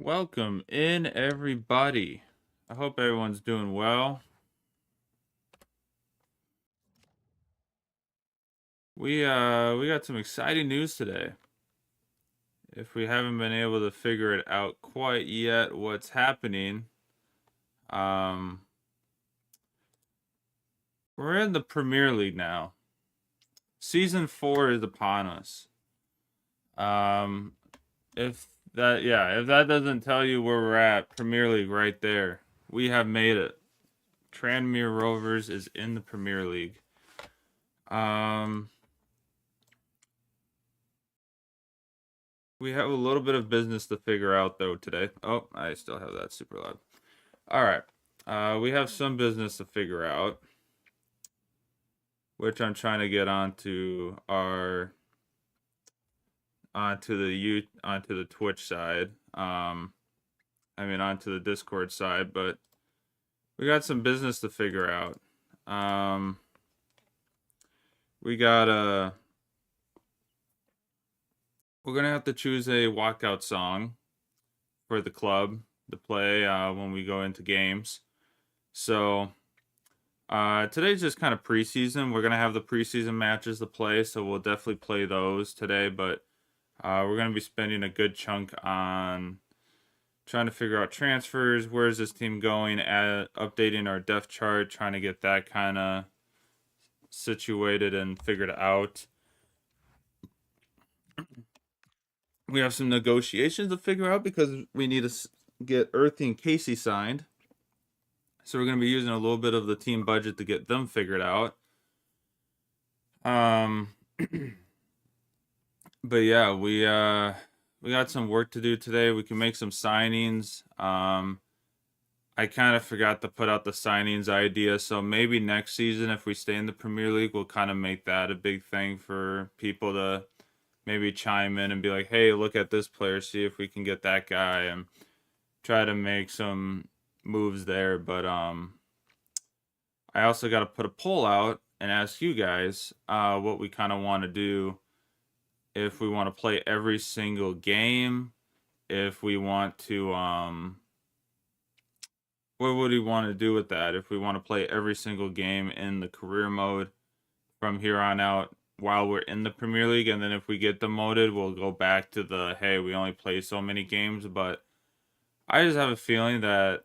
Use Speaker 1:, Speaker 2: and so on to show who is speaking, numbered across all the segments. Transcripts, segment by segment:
Speaker 1: Welcome in, everybody. I hope everyone's doing well. We got some exciting news today. If we haven't been able to figure it out quite yet what's happening, we're in the Premier League now. Season 4 is upon us. If that doesn't tell you where we're at, Premier League right there. We have made it. Tranmere Rovers is in the Premier League. We have a little bit of business to figure out though today. Oh, I still have that super loud. All right. We have some business to figure out, which I'm trying to get onto onto the Twitch side. Onto the Discord side, but we got some business to figure out. We're gonna have to choose a walkout song for the club to play when we go into games. So today's just kind of preseason. We're gonna have the preseason matches to play, so we'll definitely play those today. But we're gonna be spending a good chunk on trying to figure out transfers. Where's this team going? Updating our depth chart, trying to get that kind of situated and figured out. We have some negotiations to figure out because we need to get Earthy and Casey signed. So we're going to be using a little bit of the team budget to get them figured out. But yeah, we got some work to do today. We can make some signings. I kind of forgot to put out the signings idea, so maybe next season, if we stay in the Premier League, we'll kind of make that a big thing for people to maybe chime in and be like, hey, look at this player, see if we can get that guy, and try to make some moves there. But I also got to put a poll out and ask you guys what we kind of want to do. If we want to play every single game, if we want to what would we want to do with that? If we want to play every single game in the career mode from here on out while we're in the Premier League, and then if we get demoted, we'll go back to the, hey, we only play so many games. But I just have a feeling that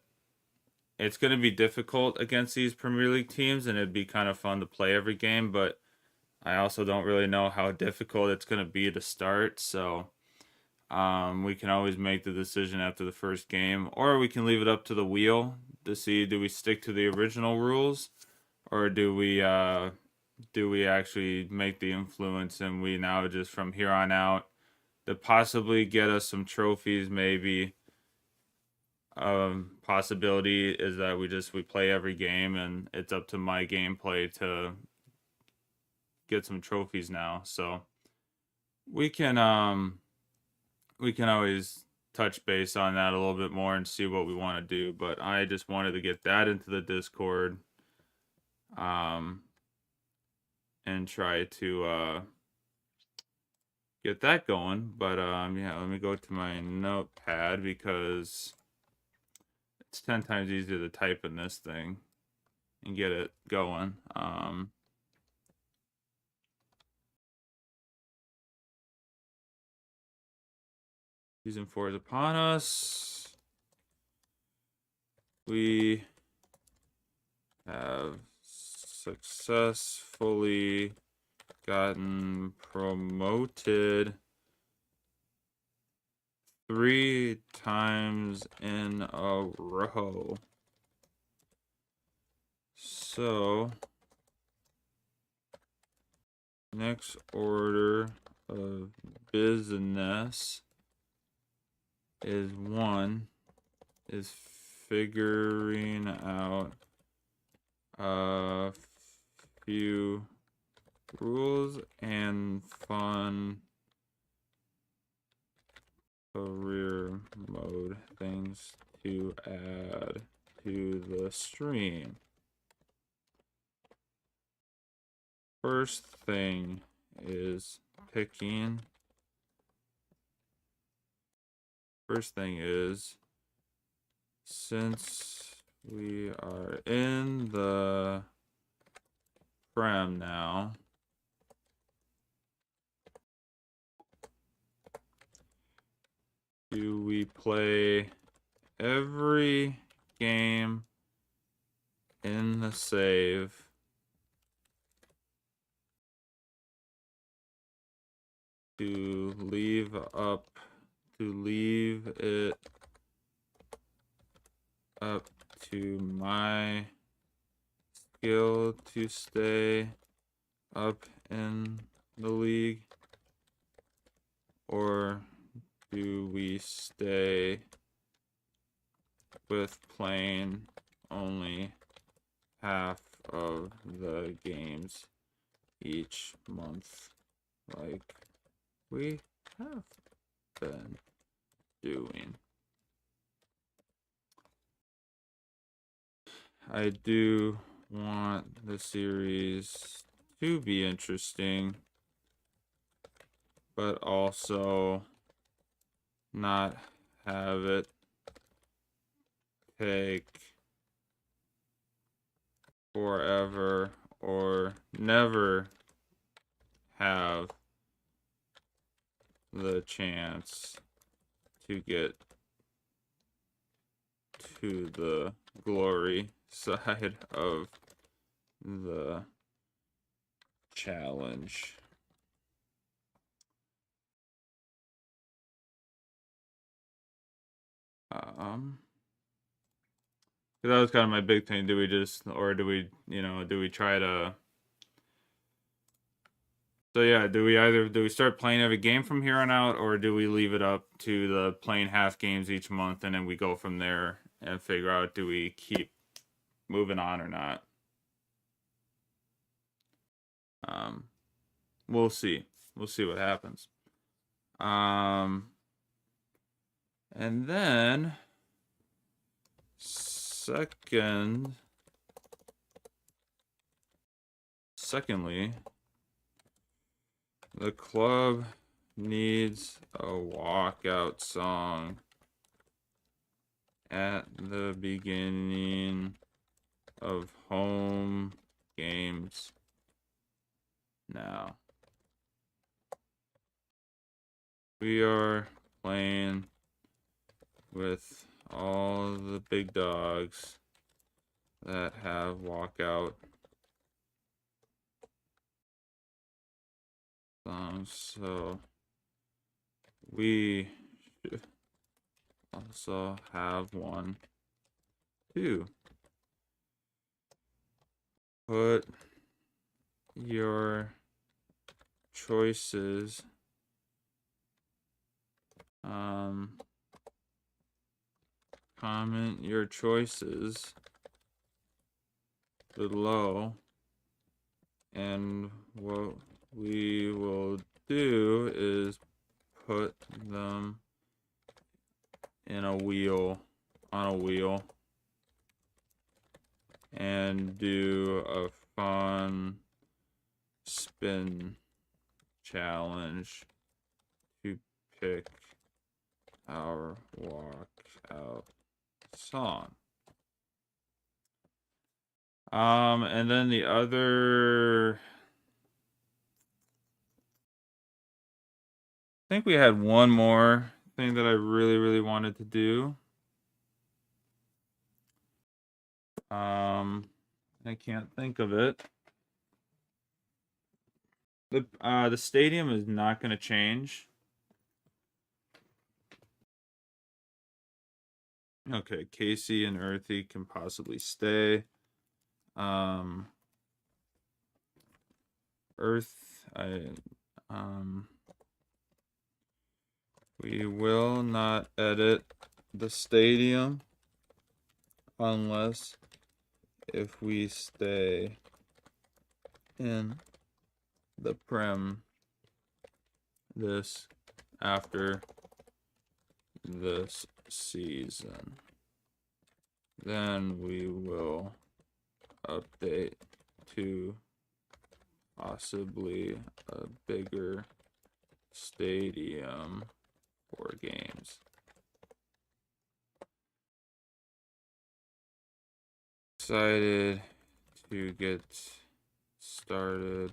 Speaker 1: it's going to be difficult against these Premier League teams, and it'd be kind of fun to play every game, but I also don't really know how difficult it's going to be to start, so we can always make the decision after the first game, or we can leave it up to the wheel to see, do we stick to the original rules, or do we actually make the influence and we now just from here on out to possibly get us some trophies. Maybe possibility is that we play every game and it's up to my gameplay to get some trophies now. So we can always touch base on that a little bit more and see what we want to do. But I just wanted to get that into the Discord and try to get that going. But yeah, let me go to my notepad because it's 10 times easier to type in this thing and get it going. Season 4 is upon us. We have successfully gotten promoted 3 times in a row. So, next order of business is figuring out a few rules and fun career mode things to add to the stream. First thing is picking first thing is, since we are in the Prem now, do we play every game in the save to leave it up to my skill to stay up in the league? Or do we stay with playing only half of the games each month like we have been doing? I do want the series to be interesting, but also not have it take forever or never have the chance to get to the glory side of the challenge. That was kind of my big thing. Do we just, or do we, do we try to? So yeah, do we start playing every game from here on out, or do we leave it up to the playing half games each month, and then we go from there and figure out, do we keep moving on or not? We'll see. We'll see what happens. And then secondly, the club needs a walkout song at the beginning of home games now. We are playing with all the big dogs that have walkout songs, so we should also have one too. Put your choices comment your choices below, and what we will do is put them in a wheel, on a wheel, and do a fun spin challenge to pick our walkout song. And then the other, I think we had one more thing that I really wanted to do. I can't think of it. The stadium is not going to change. Okay, Casey and Earthy can possibly stay. We will not edit the stadium unless if we stay in the Prem after this season. Then we will update to possibly a bigger stadium for games. excited to get started.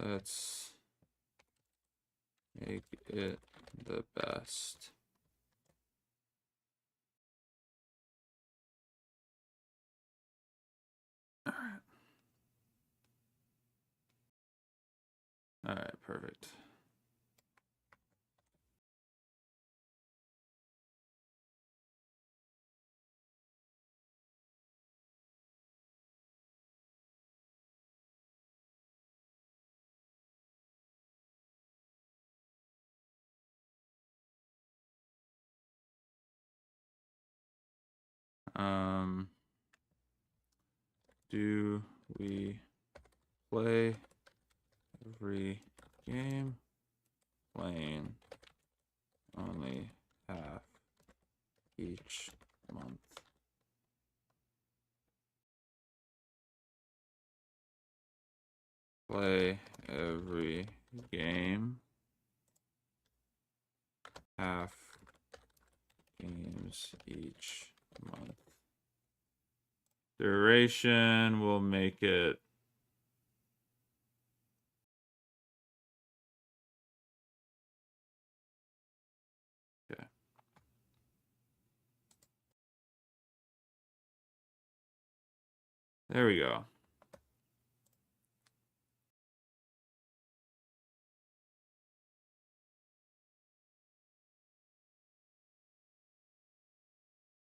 Speaker 1: Let's make it the best. All right. All right, perfect. Do we play every game? Playing only half each month. Play every game. Half games each month. Duration, we'll make it okay. There we go.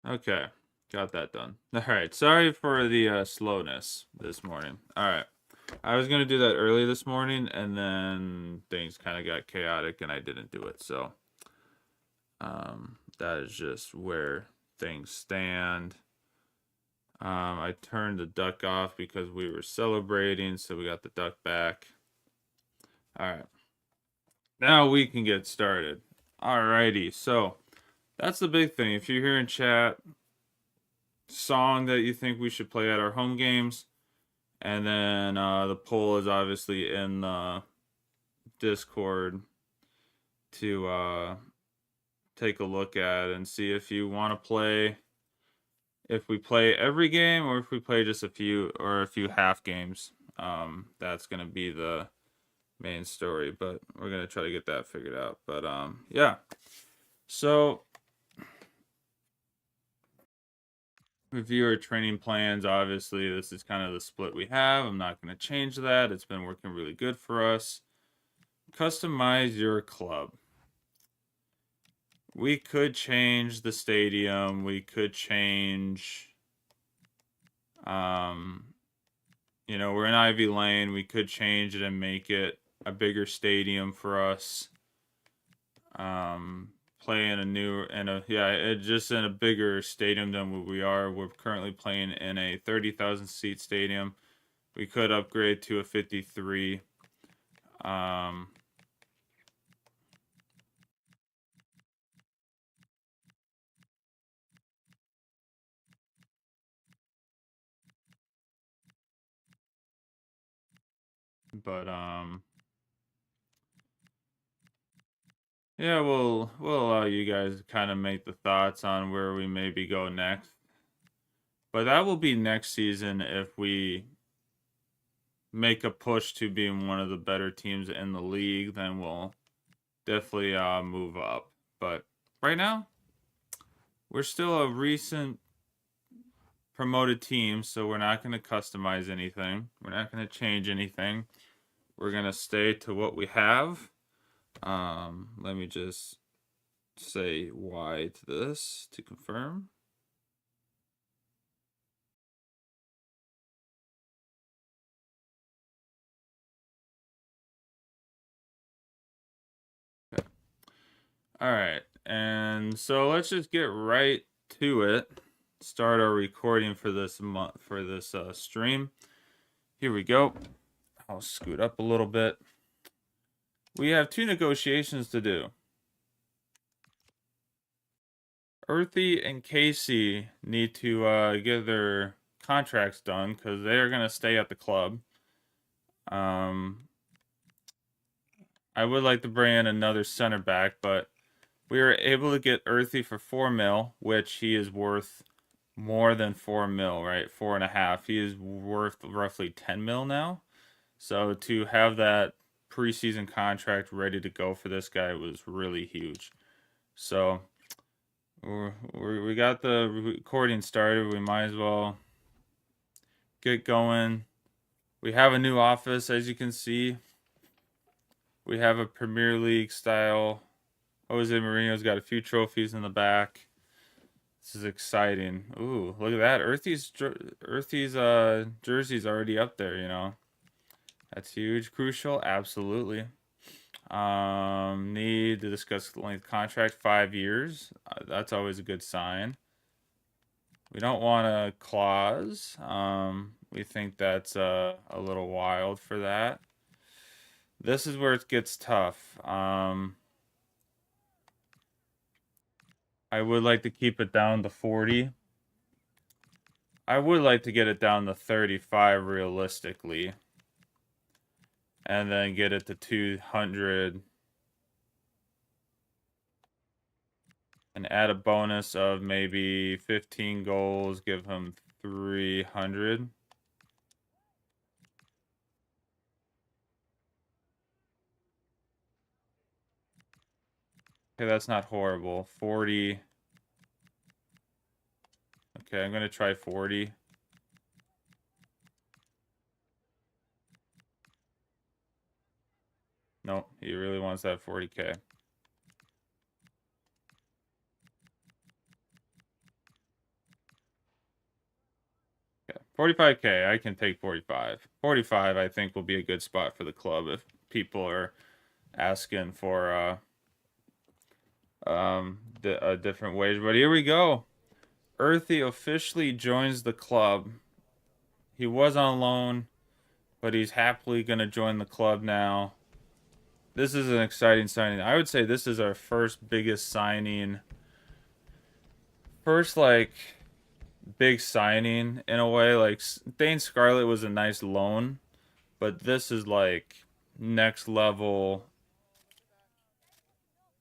Speaker 1: Okay, got that done. All right, sorry for the slowness this morning. All right, I was gonna do that early this morning, and then things kind of got chaotic, and I didn't do it. So, that is just where things stand. I turned the duck off because we were celebrating, so we got the duck back. All right, now we can get started. Alrighty, so that's the big thing. If you're here in chat, song that you think we should play at our home games, and then the poll is obviously in the Discord to take a look at and see if you want to play, if we play every game or if we play just a few half games. That's gonna be the main story, but we're gonna try to get that figured out. But yeah, so review our training plans. Obviously, this is kind of the split we have. I'm not going to change that. It's been working really good for us. Customize your club. We could change the stadium. We could change, you know, we're in Ivy Lane. We could change it and make it a bigger stadium for us. Play in a new, just in a bigger stadium than what we are. We're currently playing in a 30,000 seat stadium. We could upgrade to a 53. But yeah, we'll allow you guys to kind of make the thoughts on where we maybe go next. But that will be next season if we make a push to being one of the better teams in the league, then we'll definitely move up. But right now, we're still a recent promoted team, so we're not going to customize anything. We're not going to change anything. We're going to stay to what we have. Let me just say Y to this to confirm. Okay. All right, and so let's just get right to it. Start our recording for this month, for this stream. Here we go. I'll scoot up a little bit. We have 2 negotiations to do. Earthy and Casey need to get their contracts done because they are going to stay at the club. I would like to bring in another center back, but we were able to get Earthy for 4 mil, which he is worth more than 4 mil, right? 4.5. He is worth roughly 10 mil now. So to have that preseason contract ready to go for this guy was really huge. So we got the recording started. We might as well get going. We have a new office, as you can see. We have a Premier League style. Jose Mourinho's got a few trophies in the back. This is exciting. Ooh, look at that. Earthy's jersey's already up there, you know. That's huge. Crucial, absolutely. Need to discuss the length contract, 5 years. That's always a good sign. We don't want a clause. We think that's a little wild for that. This is where it gets tough. I would like to keep it down to 40. I would like to get it down to 35 realistically. And then get it to 200. And add a bonus of maybe 15 goals. Give him 300. Okay, that's not horrible. 40. Okay, I'm going to try 40. Nope, he really wants that 40K. Okay, 45K, I can take 45. 45, I think, will be a good spot for the club if people are asking for a different wage. But here we go. Earthy officially joins the club. He was on loan, but he's happily going to join the club now. This is an exciting signing. I would say this is our first biggest signing. First, like, big signing in a way. Like, Dane Scarlett was a nice loan, but this is like next level.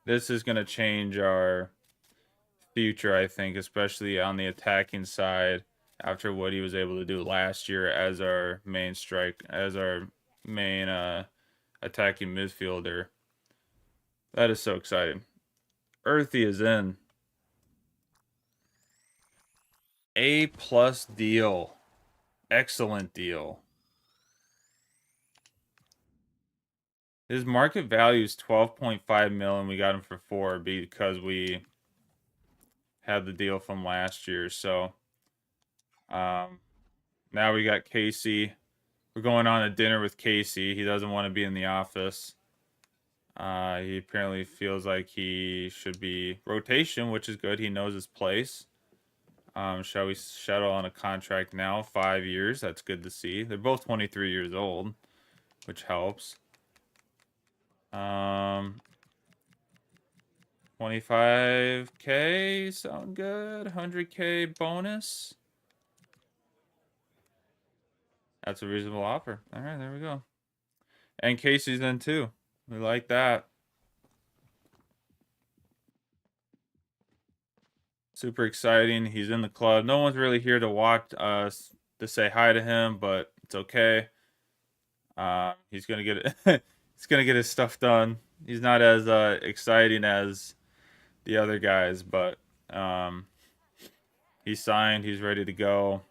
Speaker 1: This is going to change our future, I think, especially on the attacking side after what he was able to do last year as our main attacking midfielder. That is so exciting. Earthy is in. A+ deal. Excellent deal. His market value is 12.5 mil, and we got him for 4 because we had the deal from last year. So now we got Casey. We're going on a dinner with Casey. He doesn't want to be in the office. He apparently feels like he should be rotation, which is good. He knows his place. Shall we settle on a contract now? 5 years. That's good to see. They're both 23 years old, which helps. 25K sound good. 100K bonus. That's a reasonable offer. All right, there we go. And Casey's in too. We like that. Super exciting. He's in the club. No one's really here to watch us to say hi to him, but it's okay. He's gonna get it. He's gonna get his stuff done. He's not as exciting as the other guys, but he's signed. He's ready to go.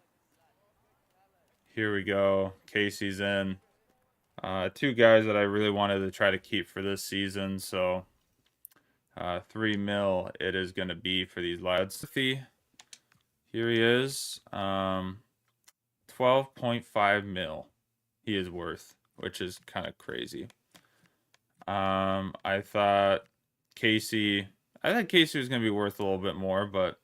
Speaker 1: Here we go. Casey's in. 2 guys that I really wanted to try to keep for this season, so 3 mil it is going to be for these lads. Here he is. 12.5 mil he is worth, which is kind of crazy. I thought Casey was going to be worth a little bit more, but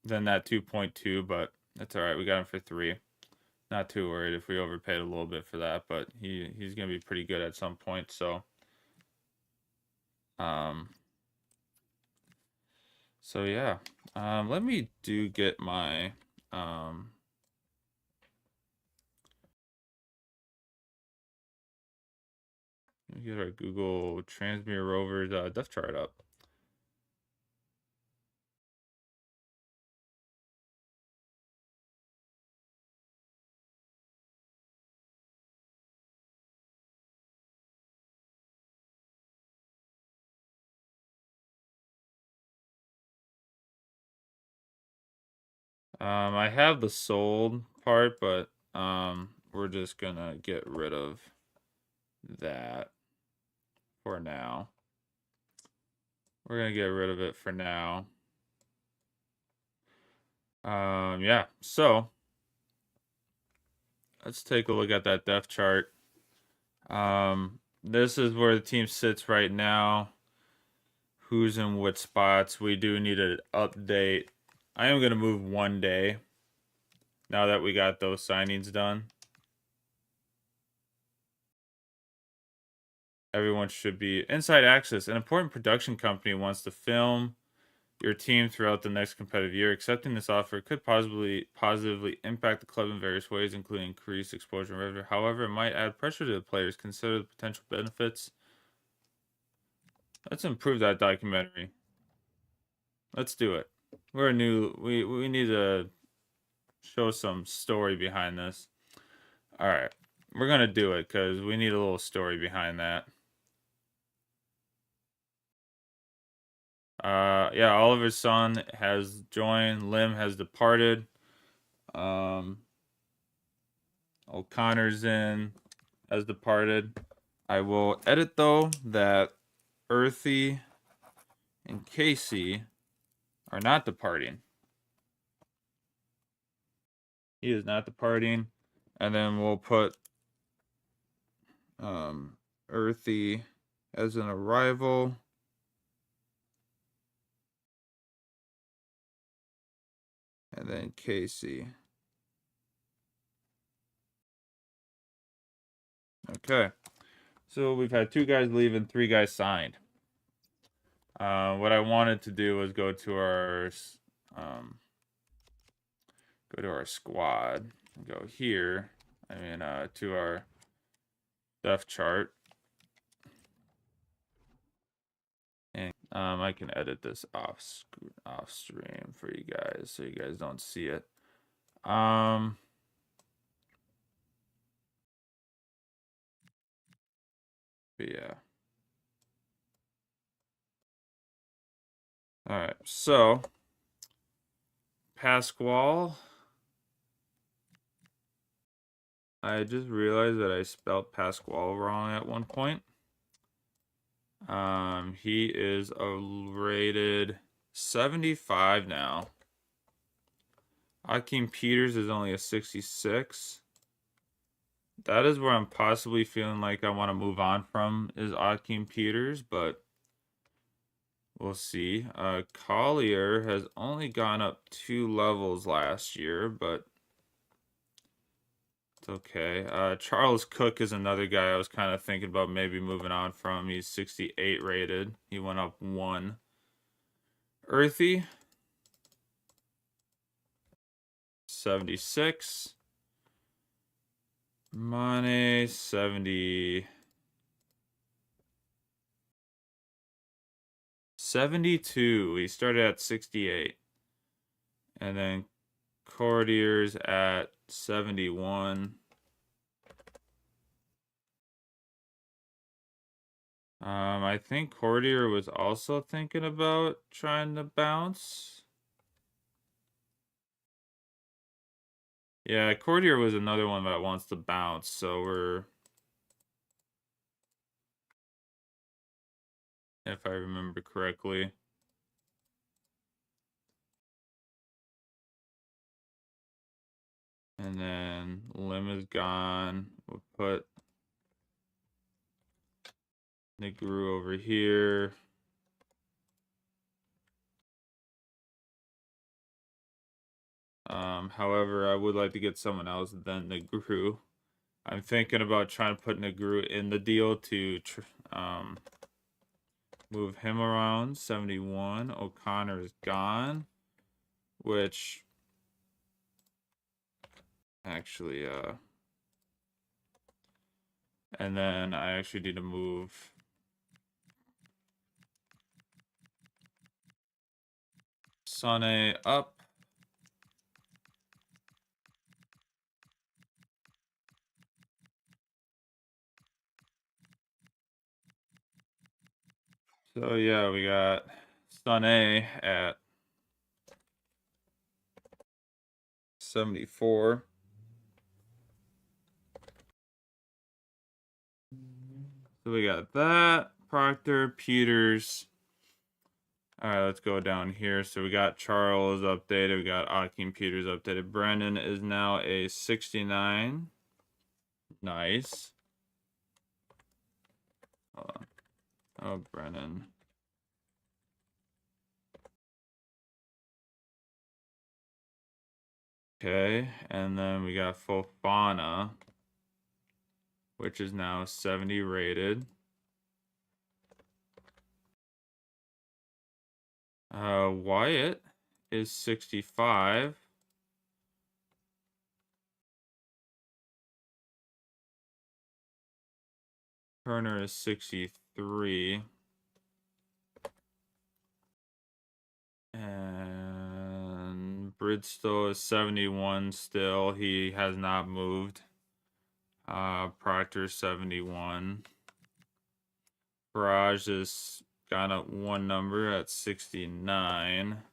Speaker 1: than that 2.2, but that's all right. We got him for 3. not too worried if we overpaid a little bit for that, but he's gonna be pretty good at some point. So, um, so yeah, let me get my let me get our Google Tranmere Rovers depth chart up. I have the sold part, but we're just gonna get rid of that for now. We're gonna get rid of it for now. Yeah. So let's take a look at that depth chart. This is where the team sits right now. Who's in what spots? We do need an update. I am gonna move 1 day now that we got those signings done. Everyone should be inside access. An important production company wants to film your team throughout the next competitive year. Accepting this offer could positively impact the club in various ways, including increased exposure and revenue. However, it might add pressure to the players. Consider the potential benefits. Let's improve that documentary. Let's do it. We're new. We need to show some story behind this. All right. We're going to do it because we need a little story behind that. Yeah, Oliver's son has joined. Lim has departed. O'Connor's in, has departed. I will edit though that Earthy and Casey are not departing. He is not departing. And then we'll put Earthy as an arrival. And then Casey. Okay. So we've had 2 guys leave and 3 guys signed. What I wanted to do was go to our squad. Go here. I mean, to our depth chart. And I can edit this off stream for you guys so you guys don't see it. But yeah. All right. So Pasquale. I just realized that I spelled Pasquale wrong at one point. He is rated 75 now. Akeem Peters is only a 66. That is where I'm possibly feeling like I want to move on from is Akeem Peters, but we'll see. Collier has only gone up 2 levels last year, but it's okay. Charles Cook is another guy I was kind of thinking about maybe moving on from. He's 68 rated. He went up 1. Earthy, 76. Mane, 70. 72. He started at 68. And then Courtier's at 71. I think Courtier was also thinking about trying to bounce. Yeah, Courtier was another one that wants to bounce, so we're... If I remember correctly. And then Lim is gone. We'll put Negru over here. However, I would like to get someone else than Negru. I'm thinking about trying to put Negru in the deal to move him around. 71. O'Connor is gone, which actually, and then I actually need to move Sane up. So yeah, we got Sane at 74. So we got that. Proctor, Peters. All right, let's go down here. So we got Charles updated. We got Akeem Peters updated. Brennan is now a 69. Nice. Hold on. Oh, Brennan. Okay, and then we got Fofana, which is now 70 rated. Wyatt is 65. Turner is 63. And Bridstow is 71 still. He has not moved. Proctor 71. Barrage is gone up one number at 69.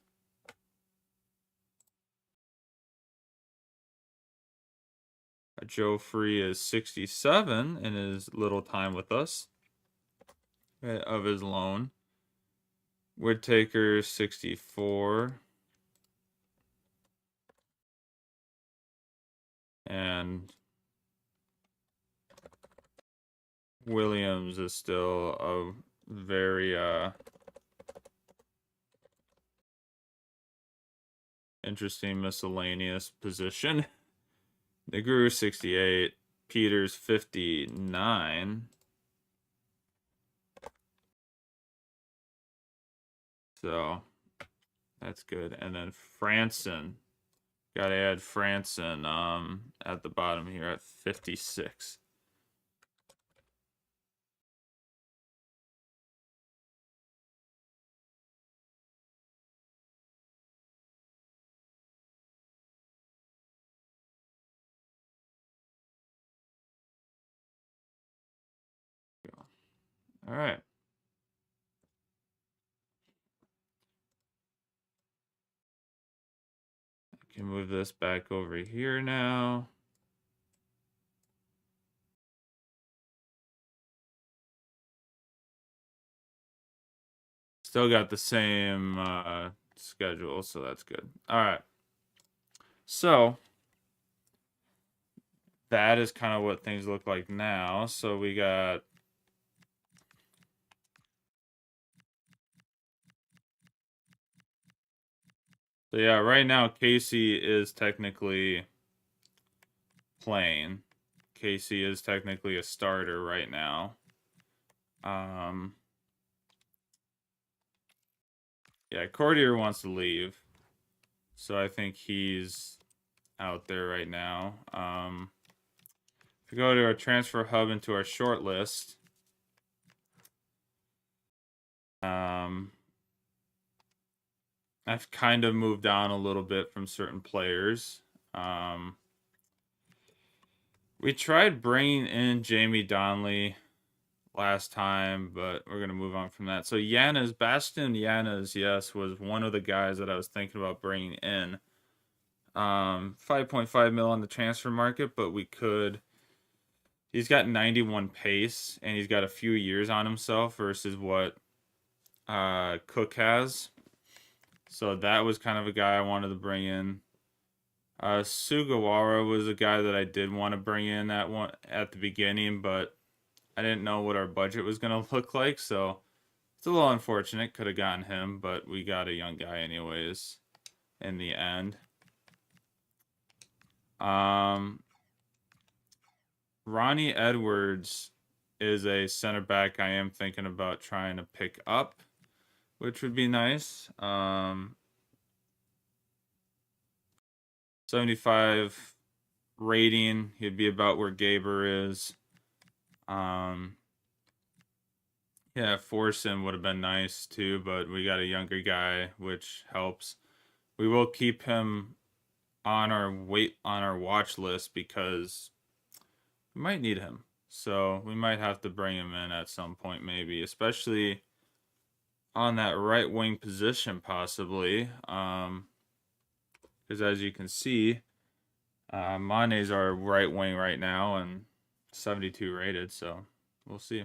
Speaker 1: Joe Free is 67 in his little time with us of his loan. Whittaker 64. And Williams is still a very interesting miscellaneous position. Negru 68, Peters 59. So that's good. And then Franson. Gotta add Franson at the bottom here at 56. All right. I can move this back over here now. Still got the same schedule, so that's good. All right. So that is kind of what things look like now. So we got so yeah, right now Casey is technically playing. Casey is technically a starter right now. Yeah, Cordier wants to leave. So I think he's out there right now. If we go to our transfer hub into our short list, I've kind of moved on a little bit from certain players. We tried bringing in Jamie Donnelly last time, but we're going to move on from that. So Bastian Yanas, yes, was one of the guys that I was thinking about bringing in. 5.5 mil on the transfer market, but we could. He's got 91 pace, and he's got a few years on himself versus what Cook has. So that was kind of a guy I wanted to bring in. Sugawara was a guy that I did want to bring in at the beginning, but I didn't know what our budget was going to look like, so it's a little unfortunate. Could have gotten him, but we got a young guy anyways in the end. Ronnie Edwards is a center back I am thinking about trying to pick up, which would be nice. 75 rating. He'd be about where Gaber is. Yeah, Forsen would have been nice too, but we got a younger guy, which helps. We will keep him on our watch list because we might need him. So we might have to bring him in at some point, maybe, especially on that right wing position, possibly. Because as you can see, Mane's our right wing right now and 72 rated, so we'll see.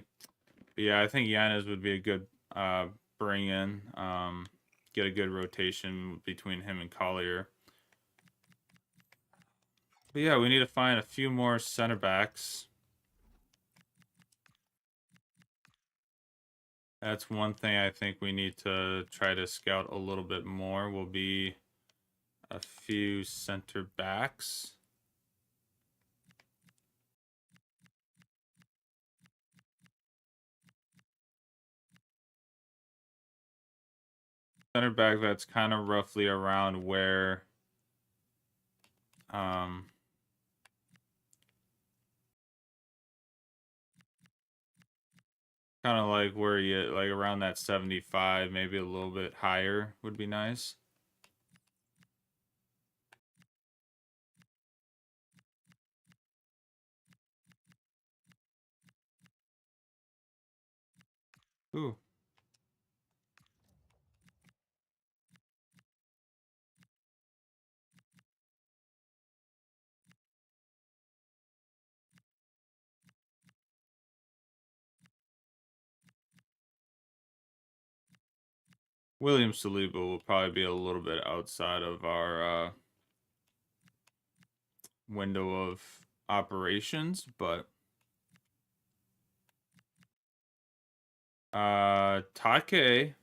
Speaker 1: But yeah, I think Yanez would be a good bring in. Get a good rotation between him and Collier. But yeah, we need to find a few more center backs. That's one thing I think we need to try to scout a little bit more, will be a few center backs. Center back that's kind of roughly around where kind of like where you like around that 75, maybe a little bit higher would be nice. Ooh. William Saliba will probably be a little bit outside of our window of operations, but Take.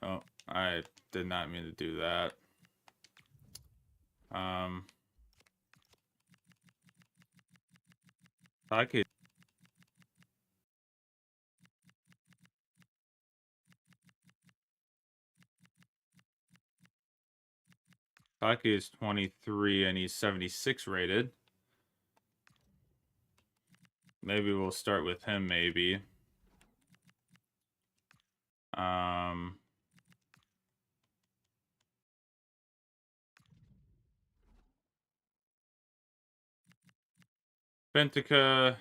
Speaker 1: Oh, I did not mean to do that. Take. Take is 23 and he's 76 rated. Maybe we'll start with him, maybe. Bentica,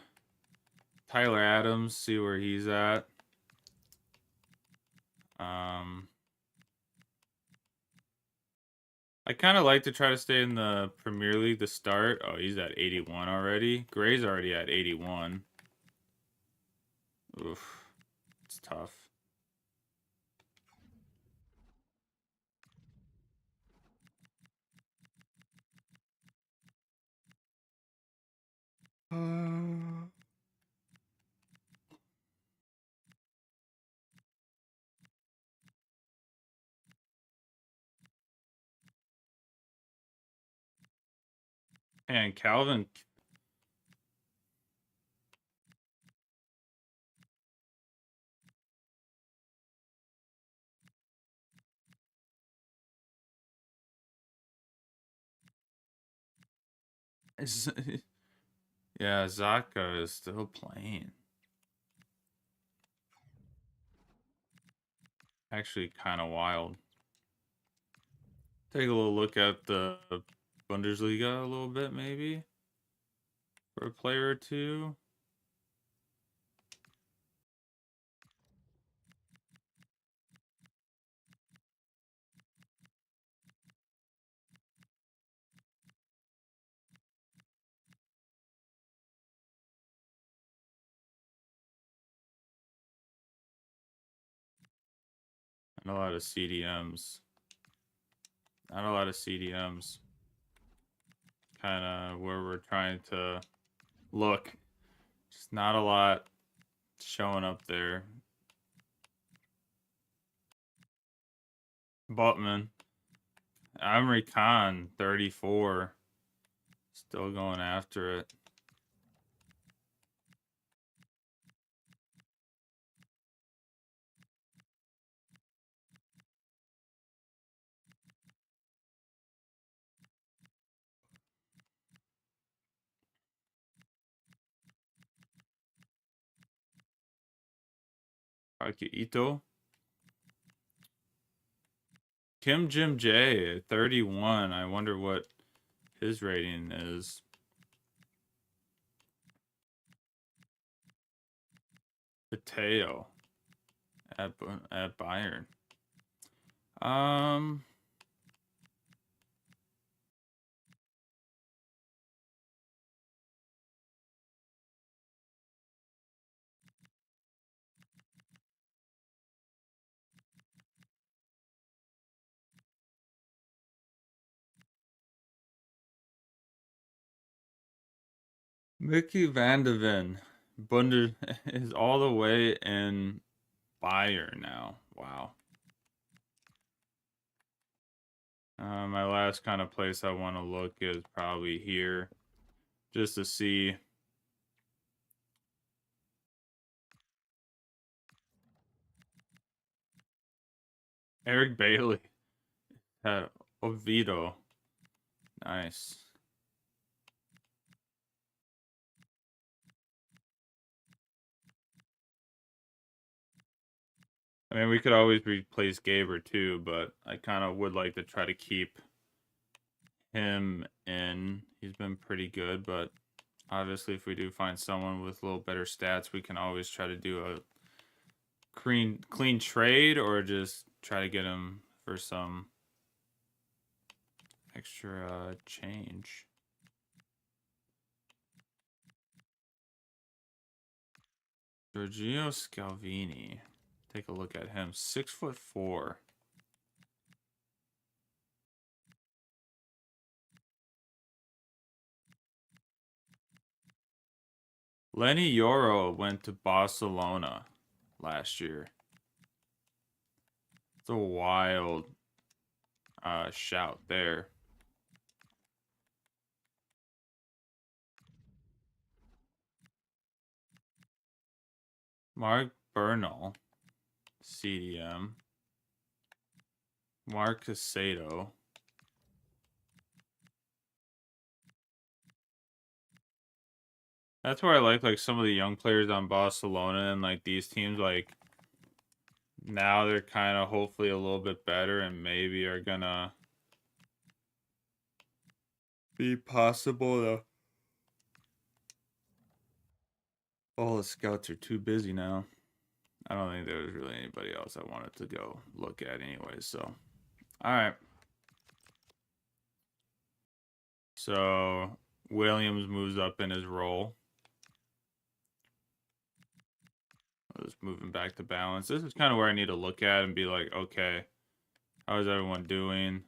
Speaker 1: Tyler Adams, see where he's at. I kind of like to try to stay in the Premier League to start. Oh, he's at 81 already. Gray's already at 81. Oof. It's tough. And Calvin. Yeah, Zaka is still playing. Actually, kind of wild. Take a little look at the Bundesliga a little bit, maybe, for a player or two. Not a lot of CDMs. Not a lot of CDMs. Kind of where we're trying to look. Just not a lot showing up there. Butman. Amri Khan, 34. Still going after it. Ito. Kim Jim J, 31. I wonder what his rating is. Mateo at Bayern. Mickey Van de Ven. Bunder is all the way in Bayern now. Wow. My last kind of place I want to look is probably here, just to see. Eric Bailey at Oviedo. Nice. I mean, we could always replace Gaber too, but I kind of would like to try to keep him in. He's been pretty good, but obviously if we do find someone with a little better stats, we can always try to do a clean trade or just try to get him for some extra change. Giorgio Scalvini. Take a look at him. 6'4". Lenny Yoro went to Barcelona last year. It's a wild shout there. Mark Bernal, CDM. Mark Casado. That's where I like some of the young players on Barcelona and like these teams like now they're kind of hopefully a little bit better and maybe are gonna be possible to. All the scouts are too busy now. I don't think there was really anybody else I wanted to go look at anyway, so. Alright. So, Williams moves up in his role. Just moving back to balance. This is kind of where I need to look at and be like, okay, how is everyone doing?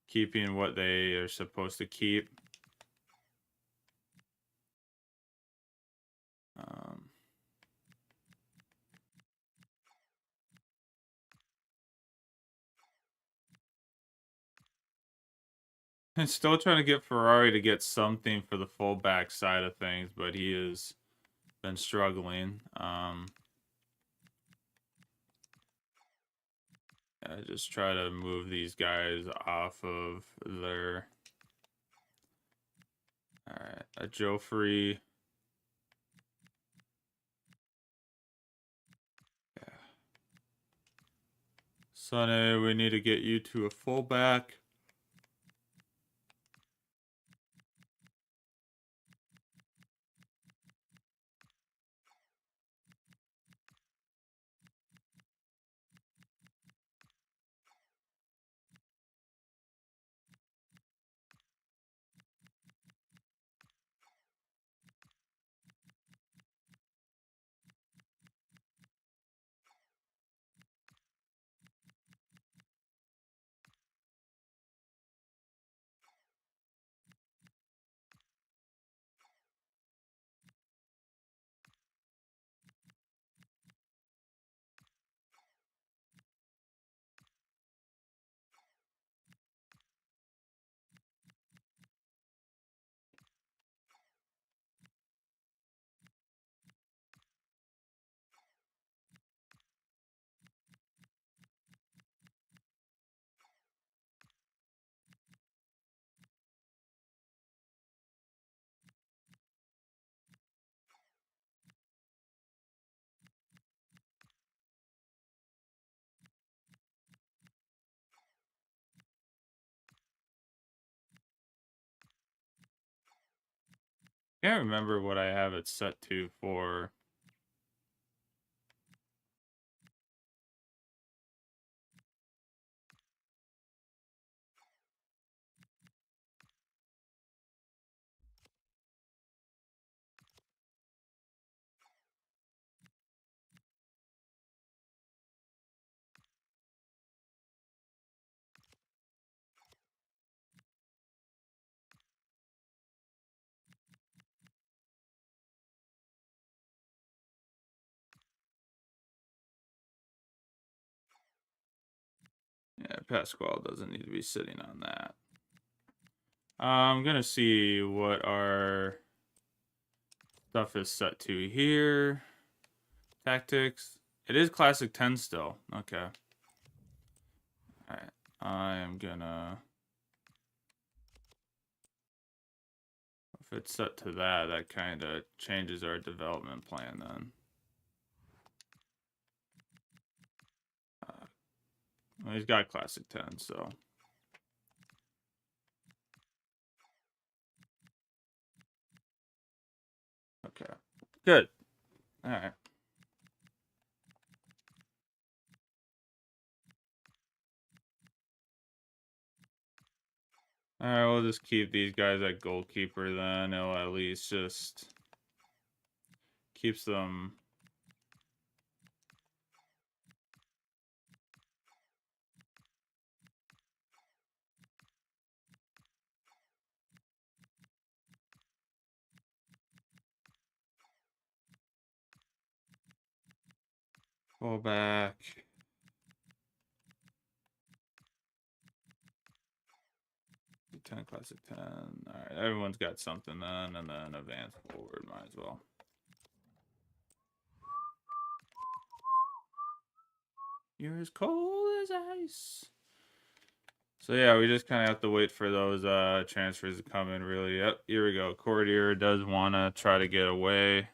Speaker 1: Keeping what they are supposed to keep. I'm still trying to get Ferrari to get something for the fullback side of things, but he has been struggling. I just try to move these guys off of their. All right, a Joffrey. Yeah. Sonny, we need to get you to a fullback. Can't remember what I have it set to for. Yeah, Pasquale doesn't need to be sitting on that. I'm gonna see what our stuff is set to here. Tactics. It is classic 10 still. Okay. Alright. I am gonna. If it's set to that, that kind of changes our development plan then. Well, he's got classic 10, so. Okay. Good. Alright. Alright, we'll just keep these guys at goalkeeper then. It'll at least just keeps them. Pull back. 10 classic 10. Alright, everyone's got something then, and then advance forward, might as well. You're as cold as ice. So yeah, we just kind of have to wait for those transfers to come in, really. Yep, here we go. Courtier does want to try to get away as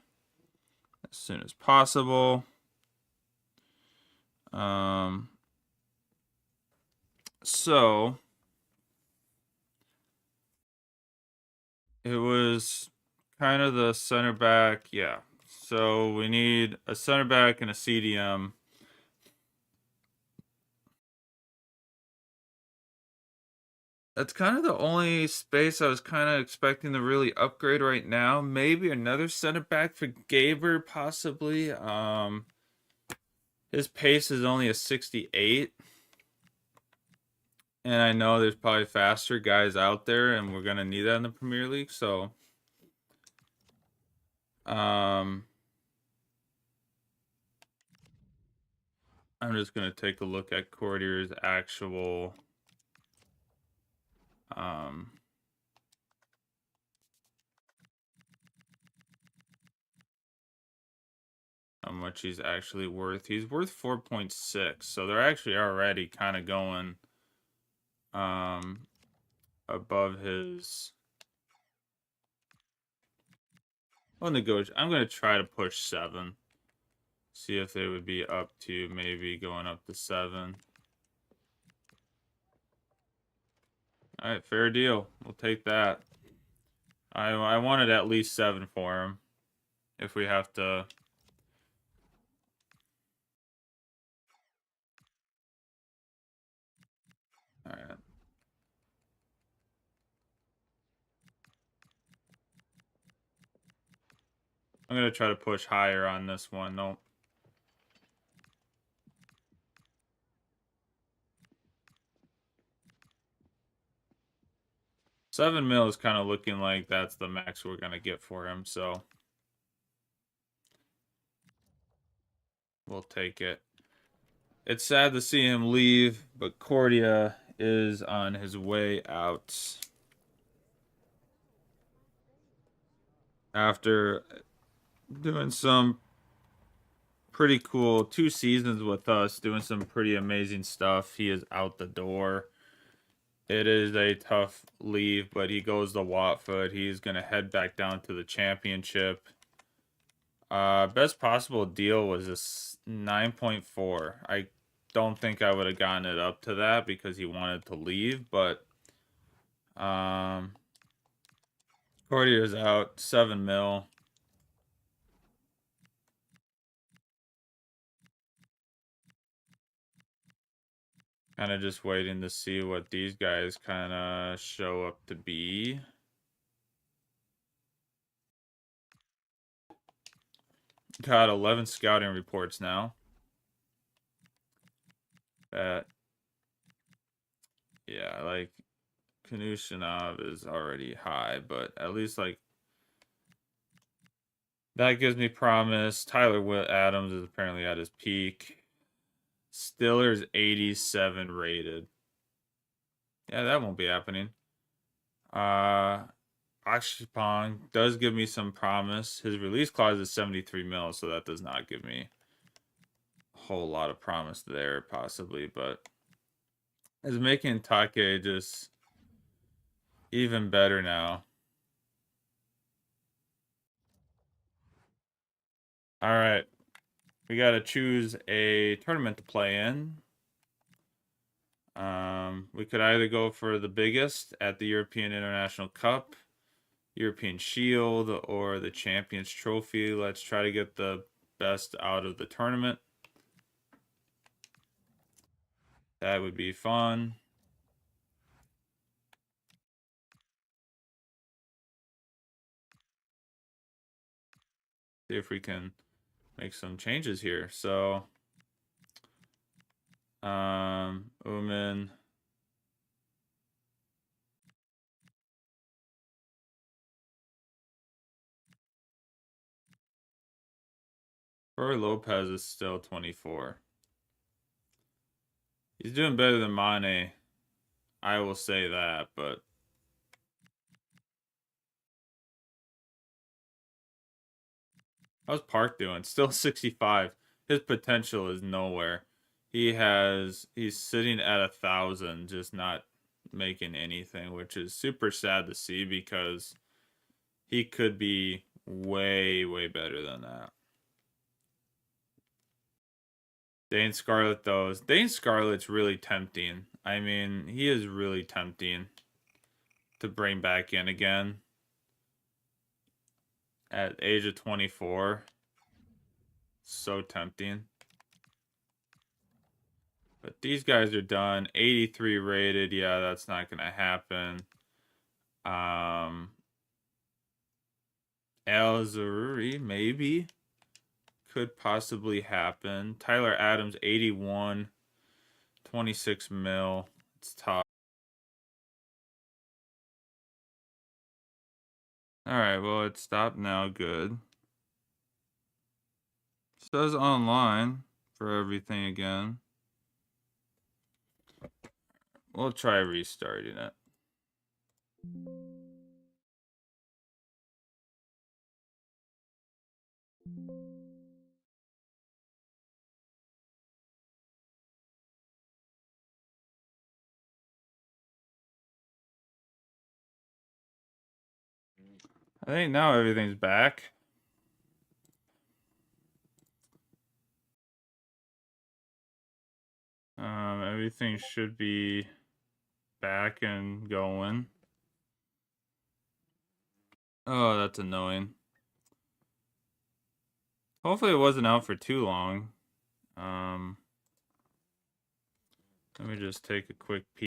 Speaker 1: soon as possible. So it was kind of the center back, yeah. So we need a center back and a CDM. That's kind of the only space I was kind of expecting to really upgrade right now. Maybe another center back for Gaber, possibly. His pace is only a 68. And I know there's probably faster guys out there, and we're going to need that in the Premier League. So, I'm just going to take a look at Courtier's actual how much he's actually worth. He's worth 4.6, so they're actually already kind of going above his. I'll negotiate. I'm going to try to push 7. See if they would be up to maybe going up to 7. All right, fair deal. We'll take that. I wanted at least 7 for him. If we have to. All right. I'm going to try to push higher on this one. Nope. $7 mil is kind of looking like that's the max we're going to get for him, so we'll take it. It's sad to see him leave, but Cordia is on his way out. After doing some pretty cool 2 seasons with us, doing some pretty amazing stuff, he is out the door. It is a tough leave, but he goes to Watford. He's going to head back down to the championship. Best possible deal was this 9.4. I don't think I would have gotten it up to that because he wanted to leave, but Courtier's out, 7 mil. Kind of just waiting to see what these guys kind of show up to be. Got 11 scouting reports now. Yeah, like Kanushinov is already high, but at least like that gives me promise. Tyler Adams is apparently at his peak. Stiller's 87 rated. Yeah, that won't be happening. Akshipong does give me some promise. His release clause is 73 mil, so that does not give me a whole lot of promise there, possibly, but is making Take just even better now. All right. We got to choose a tournament to play in. We could either go for the biggest at the European International Cup, European Shield, or the Champions Trophy. Let's try to get the best out of the tournament. That would be fun. See if we can make some changes here. So, Uman. Roy Lopez is still 24. He's doing better than Mane. I will say that, but how's Park doing? Still 65. His potential is nowhere. He's sitting at 1,000, just not making anything, which is super sad to see because he could be way, way better than that. Dane Scarlett, though. Dane Scarlett's really tempting. I mean, he is really tempting to bring back in again at age of 24. So tempting. But these guys are done. 83 rated. Yeah, that's not going to happen. Al Zaruri, maybe. Could possibly happen. Tyler Adams, 81. 26 mil. It's tough. Alright, well, it stopped now. Good. It says online for everything again. We'll try restarting it. I think now everything's back. Everything should be back and going. Oh, that's annoying. Hopefully it wasn't out for too long. Let me just take a quick peek.